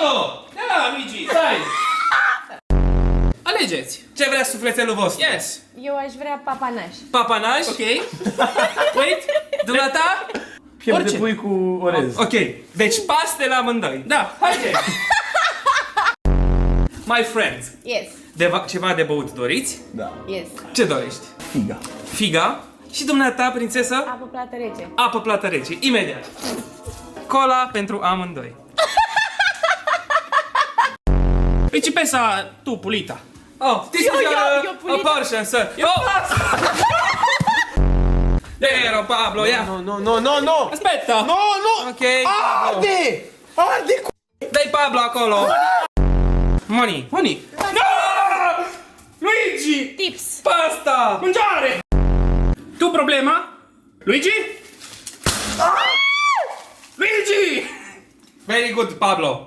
Pablo! Da, Luigi! Stai! Alegeți! Ce vrea sufletelul vostru? Yes! Eu aș vrea papanaș. Papanaș? Ok? Wait! Dumneata? Piept Orice. de pui cu orez. Ok, deci paste la amândoi. Da, haide! My friends, Yes. ceva de băut doriți? Da. Yes. Ce dorești? Figa. Figa? Și dumneata, prințesă? Apă plată rece. Apă plată rece, imediat. Cola pentru amândoi. Principesa, tu, pulita. Oh, this is Eu, your eu, pulita. portion, sir. Oh! There, Pablo, ia. No! Aspetta! No! Ok. Arde! Arde cu... Dai Pablo acolo. Money. Money! No! Luigi! Tips. Pasta! Mangiare! Tu problema? Luigi? Luigi! Very good, Pablo.